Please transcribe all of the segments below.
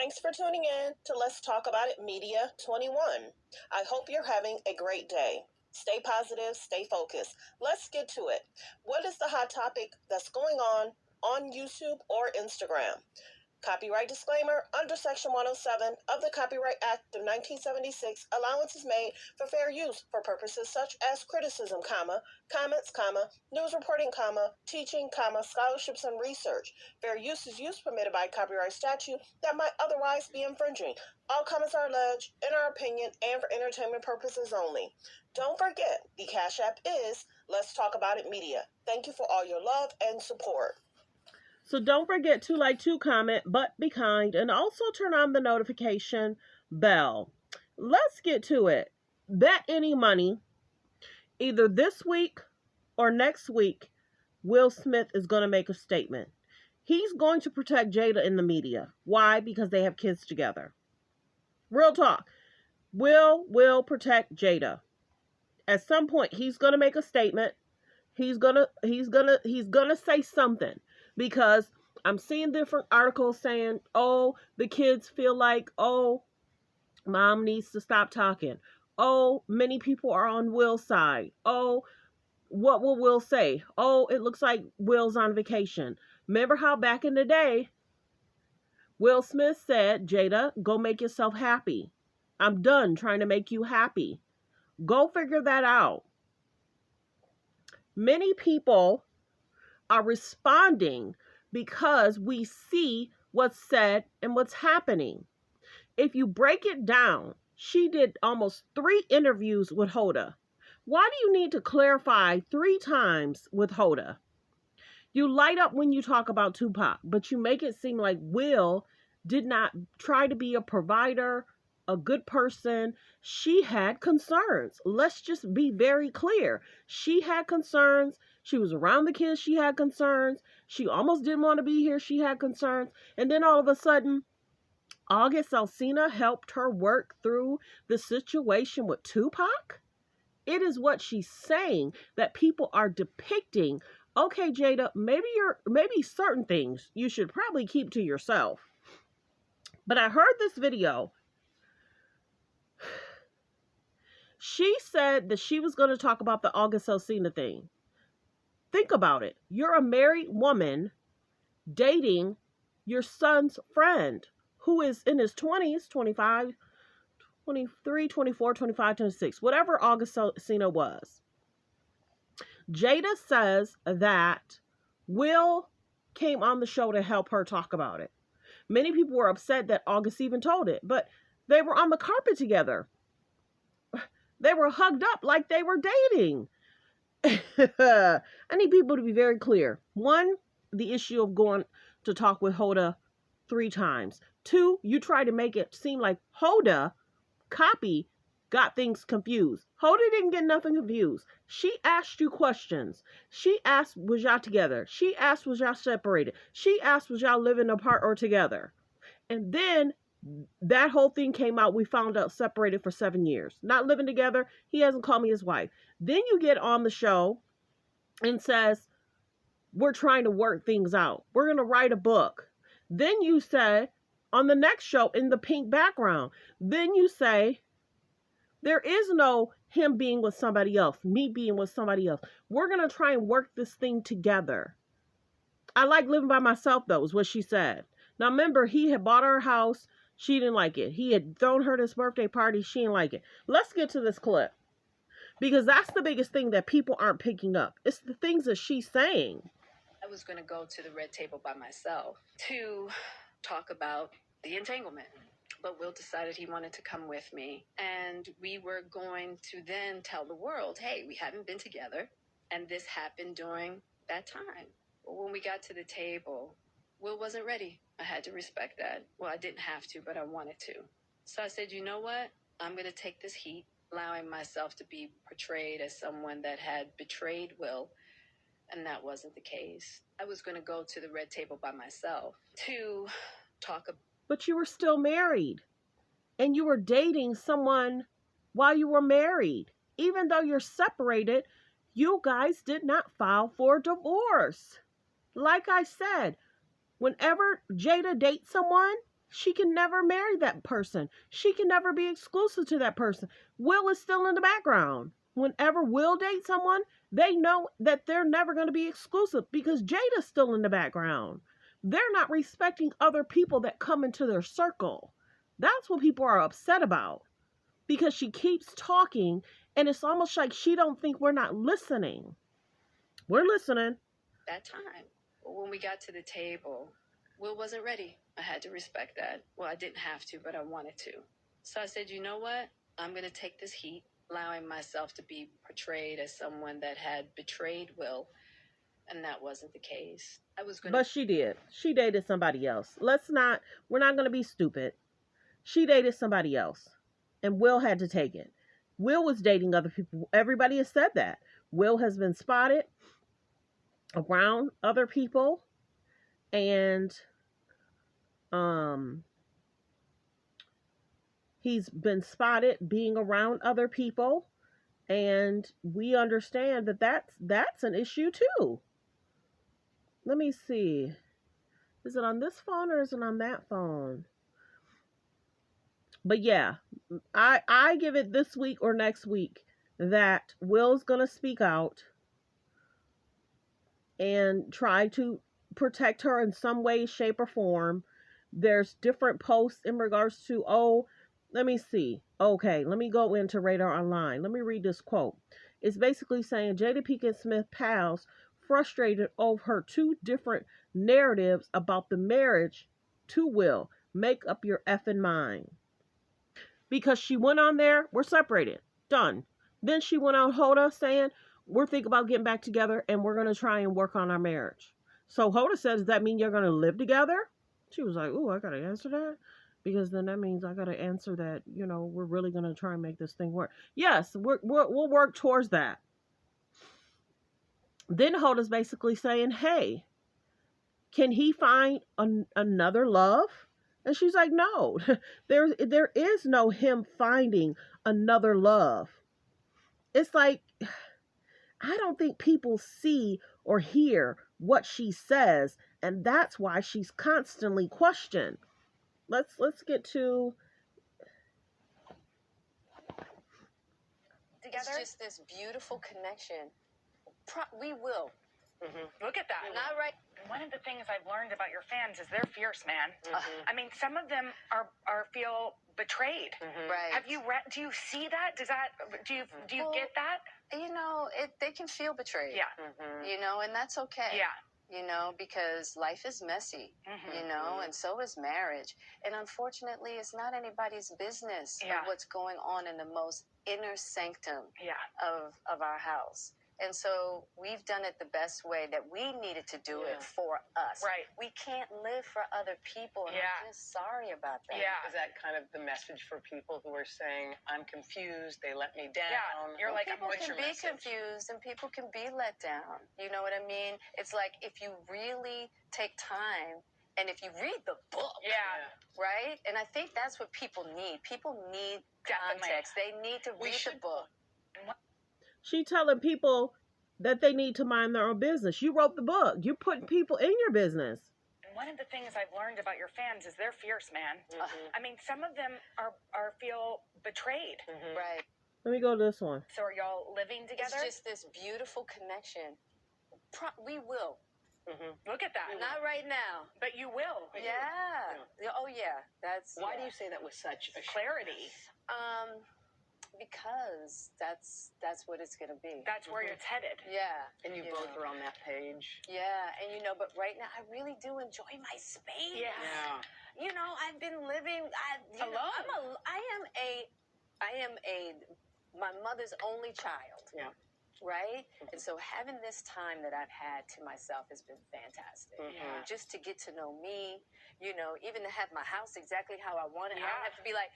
Thanks for tuning in to Let's Talk About It Media 21. I hope you're having a great day. Stay positive, stay focused. Let's get to it. What is the hot topic that's going on YouTube or Instagram? Copyright disclaimer. Under Section 107 of the Copyright Act of 1976, allowance is made for fair use for purposes such as criticism, comments, news reporting, teaching, scholarships and research. Fair use is use permitted by copyright statute that might otherwise be infringing. All comments are alleged, in our opinion, and for entertainment purposes only. Don't forget, the Cash App is Let's Talk About It Media. Thank you for all your love and support. So don't forget to like, to comment, but be kind, and also turn on the notification bell. Let's get to it. Bet any money, either this week or next week, Will Smith is going to make a statement. He's going to protect Jada in the media. Why? Because they have kids together. Real talk. Will protect Jada. At some point, he's going to make a statement. He's gonna say something, because I'm seeing different articles saying, oh, the kids feel like, oh, mom needs to stop talking. Oh, many people are on Will's side. Oh, what will Will say? Oh, it looks like Will's on vacation. Remember how back in the day, Will Smith said, Jada, go make yourself happy. I'm done trying to make you happy. Go figure that out. Many people are responding because we see what's said and what's happening. If you break it down, she did almost 3 interviews with Hoda. Why do you need to clarify 3 times with Hoda? You light up when you talk about Tupac, but you make it seem like Will did not try to be a provider, a good person. She had concerns. Let's just be very clear. She had concerns. She was around the kids. She had concerns. She almost didn't want to be here. She had concerns. And then all of a sudden, August Alsina helped her work through the situation with Tupac. It is what she's saying that people are depicting. Okay, Jada, maybe certain things you should probably keep to yourself. But I heard this video. She said that she was going to talk about the August Alsina thing. Think about it. You're a married woman dating your son's friend who is in his 20s, 25, 23, 24, 25, 26, whatever August Alsina was. Jada says that Will came on the show to help her talk about it. Many people were upset that August even told it, but they were on the carpet together. They were hugged up like they were dating. I need people to be very clear. 1, the issue of going to talk with Hoda 3 times. 2, you try to make it seem like Hoda got things confused. Hoda didn't get nothing confused. She asked you questions. She asked, was y'all together? She asked, was y'all separated? She asked, was y'all living apart or together? And then that whole thing came out. We found out separated for 7 years. Not living together. He hasn't called me his wife. Then you get on the show and says, we're trying to work things out. We're going to write a book. Then you say, on the next show, in the pink background, then you say, there is no him being with somebody else, me being with somebody else. We're going to try and work this thing together. I like living by myself, though, is what she said. Now, remember, he had bought her a house. She didn't like it. He had thrown her this birthday party. She didn't like it. Let's get to this clip, because that's the biggest thing that people aren't picking up. It's the things that she's saying. I was going to go to the red table by myself to talk about the entanglement. But Will decided he wanted to come with me. And we were going to then tell the world, hey, we haven't been together. And this happened during that time. But when we got to the table, Will wasn't ready. I had to respect that. Well, I didn't have to, but I wanted to. So I said, you know what? I'm going to take this heat, allowing myself to be portrayed as someone that had betrayed Will. And that wasn't the case. I was going to go to the red table by myself to talk about. But you were still married. And you were dating someone while you were married. Even though you're separated, you guys did not file for divorce. Like I said, whenever Jada dates someone, she can never marry that person. She can never be exclusive to that person. Will is still in the background. Whenever Will dates someone, they know that they're never going to be exclusive because Jada's still in the background. They're not respecting other people that come into their circle. That's what people are upset about because she keeps talking and it's almost like she don't think we're not listening. We're listening. That time. But when we got to the table, Will wasn't ready. I had to respect that. Well, I didn't have to, but I wanted to. So I said, you know what? I'm going to take this heat, allowing myself to be portrayed as someone that had betrayed Will. And that wasn't the case. I was going to. But she did. She dated somebody else. We're not going to be stupid. She dated somebody else. And Will had to take it. Will was dating other people. Everybody has said that. Will has been spotted around other people. And he's been spotted being around other people. And we understand that that's an issue too. Let me see. Is it on this phone or is it on that phone? But yeah, I give it this week or next week that Will's going to speak out and try to protect her in some way, shape, or form. There's different posts in regards to, let me see. Okay, let me go into Radar Online. Let me read this quote. It's basically saying Jada Pinkett Smith pals frustrated over her two different narratives about the marriage to Will. Make up your effing mind. Because she went on there, we're separated. Done. Then she went on Hoda saying, we're thinking about getting back together and we're going to try and work on our marriage. So Hoda says, does that mean you're going to live together? She was like, ooh, I got to answer that. Because then that means I got to answer that, we're really going to try and make this thing work. Yes, we'll work towards that. Then Hoda's basically saying, hey, can he find another love? And she's like, no, there is no him finding another love. It's like, I don't think people see or hear what she says, and that's why she's constantly questioned. Let's get to Together. It's just this beautiful connection. We will. Look at that. Not right. One of the things I've learned about your fans is they're fierce, man. I mean, some of them feel betrayed. Right. Do you see that? Do you get that? They can feel betrayed. Yeah. And that's okay. Yeah. Because life is messy, and so is marriage. And unfortunately, it's not anybody's business of what's going on in the most inner sanctum of our house. And so we've done it the best way that we needed to do it for us. Right. We can't live for other people. And I'm just sorry about that. Yeah. Is that kind of the message for people who are saying, I'm confused, they let me down? Yeah. You're like, people what's can your be message? confused and people can be let down. You know what I mean? It's like if you really take time and if you read the book, right? And I think that's what people need. People need context. They need to read the book. she telling people that they need to mind their own business. You wrote the book. You're putting people in your business. One of the things I've learned about your fans is they're fierce, man. I mean, some of them feel betrayed. Right. Let me go to this one. So are y'all living together? It's just this beautiful connection. We will. Look at that. Not right now. But you will. Yeah. Oh, yeah. Why do you say that with such clarity? Because that's what it's going to be. That's where it's headed. Yeah. And you both are on that page. Yeah. And but right now I really do enjoy my space. Yeah. I've been living alone. I am my mother's only child. Yeah. Right? And so having this time that I've had to myself has been fantastic. Just to get to know me, even to have my house exactly how I want it. I don't have to be like,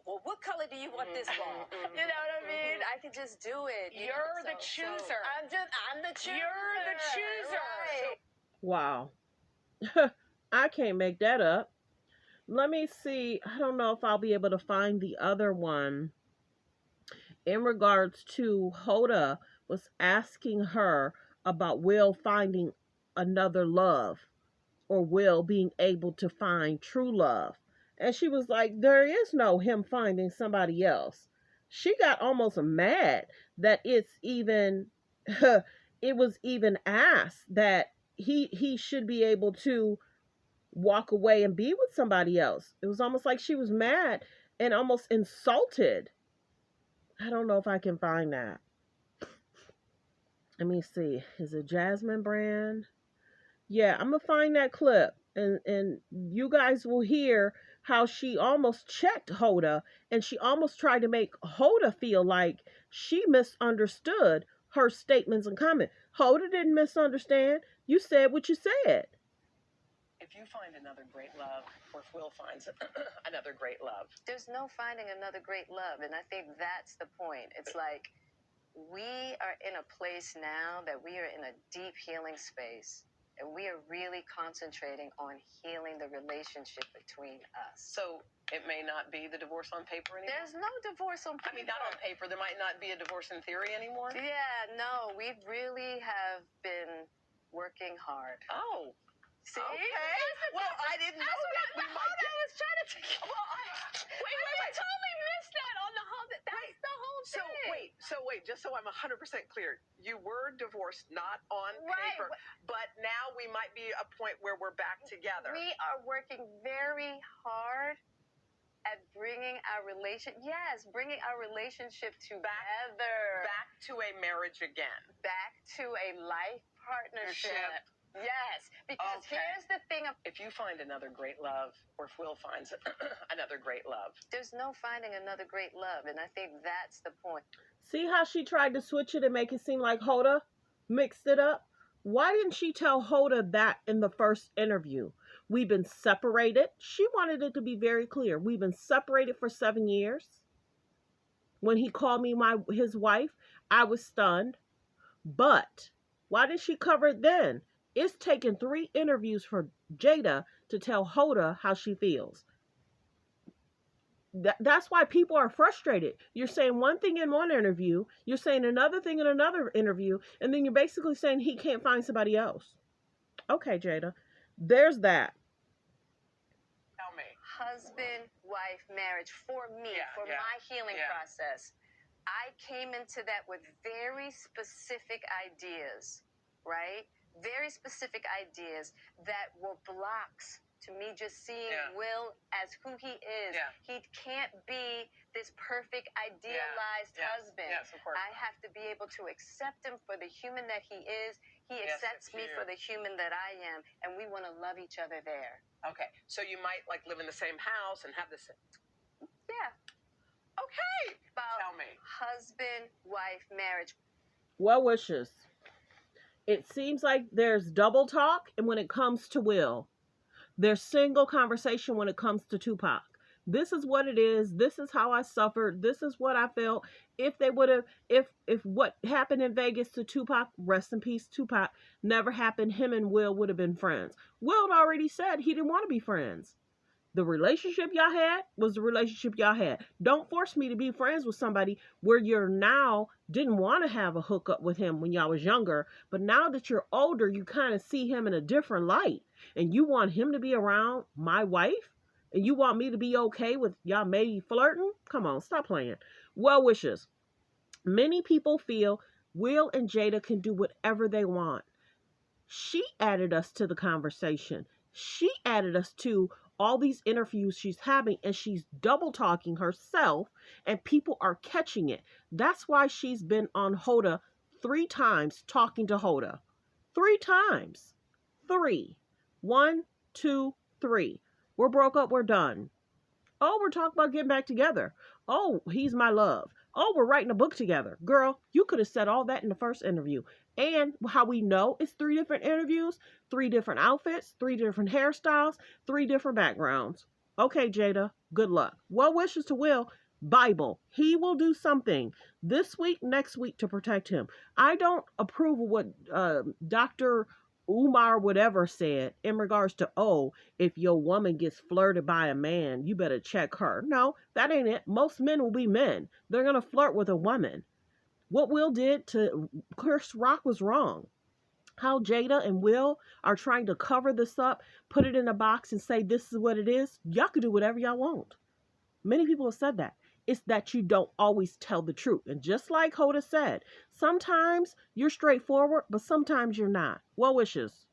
well, what color do you want this wall? You know what I mean? I can just do it. You're the chooser. I'm the chooser. You're the chooser. Right. Wow. I can't make that up. Let me see. I don't know if I'll be able to find the other one. In regards to Hoda was asking her about Will finding another love or Will being able to find true love. And she was like, there is no him finding somebody else. She got almost mad that it's even it was even asked that he should be able to walk away and be with somebody else. It was almost like she was mad and almost insulted. I don't know if I can find that. Let me see. Is it Jasmine Brand? Yeah, I'm gonna find that clip, and you guys will hear how she almost checked Hoda, and she almost tried to make Hoda feel like she misunderstood her statements and comments. Hoda didn't misunderstand. You said what you said. If you find another great love, or if Will finds another great love. There's no finding another great love. And I think that's the point. It's like we are in a place now that we are in a deep healing space. And we are really concentrating on healing the relationship between us. So it may not be the divorce on paper anymore? There's no divorce on paper. I mean, not on paper. There might not be a divorce in theory anymore? Yeah, no. We really have been working hard. Oh. See? Okay. Well, I didn't know that. I was trying to take. Well, wait. totally missed that on the whole. That's the whole thing. So wait. Just so I'm 100% clear, you were divorced, not on Right. paper, but now we might be a point where we're back together. We are working very hard at bringing our bringing our relationship together. Back to a marriage again. Back to a life partnership. Yes, because Okay. here's the thing. If you find another great love, or if Will finds another great love. There's no finding another great love, and I think that's the point. See how she tried to switch it and make it seem like Hoda mixed it up? Why didn't she tell Hoda that in the first interview? We've been separated. She wanted it to be very clear. We've been separated for 7 years. When he called me his wife, I was stunned. But why did she cover it then? It's taken 3 interviews for Jada to tell Hoda how she feels. That's why people are frustrated. You're saying one thing in one interview, you're saying another thing in another interview, and then you're basically saying he can't find somebody else. Okay, Jada. There's that. Tell me. Husband-wife marriage for me, my healing process. I came into that with very specific ideas, right? Very specific ideas that were blocks to me just seeing Will as who he is. Yeah. He can't be this perfect, idealized husband. Yes, of course. I have to be able to accept him for the human that he is. He accepts me for the human that I am, and we want to love each other there. Okay, so you might like live in the same house and have the same. Yeah. Okay. About Tell me. husband-wife marriage. Well wishes. It seems like there's double talk, and when it comes to Will, there's single conversation when it comes to Tupac. This is what it is. This is how I suffered. This is what I felt. If they would have, if what happened in Vegas to Tupac, rest in peace, Tupac, never happened, him and Will would have been friends. Will had already said he didn't want to be friends. The relationship y'all had was the relationship y'all had. Don't force me to be friends with somebody where you're now didn't want to have a hookup with him when y'all was younger. But now that you're older, you kind of see him in a different light. And you want him to be around my wife? And you want me to be okay with y'all maybe flirting? Come on, stop playing. Well wishes. Many people feel Will and Jada can do whatever they want. She added us to the conversation. She added us to all these interviews she's having, and she's double talking herself, and people are catching it. That's why she's been on Hoda 3 times talking to Hoda. 3 times. 3. 1, 2, 3. We're broke up. We're done. Oh, we're talking about getting back together. Oh, he's my love. Oh, we're writing a book together. Girl, you could have said all that in the first interview. And how we know it's 3 different interviews, 3 different outfits, 3 different hairstyles, 3 different backgrounds. Okay, Jada, good luck. Well wishes to Will. Bible. He will do something this week, next week to protect him. I don't approve of what Dr. Umar whatever said in regards to, oh, if your woman gets flirted by a man, you better check her. No, that ain't it. Most men will be men. They're going to flirt with a woman. What Will did to Chris Rock was wrong. how Jada and Will are trying to cover this up, put it in a box and say this is what it is. Y'all can do whatever y'all want. Many people have said that. It's that you don't always tell the truth. And just like Hoda said, sometimes you're straightforward, but sometimes you're not. Well wishes.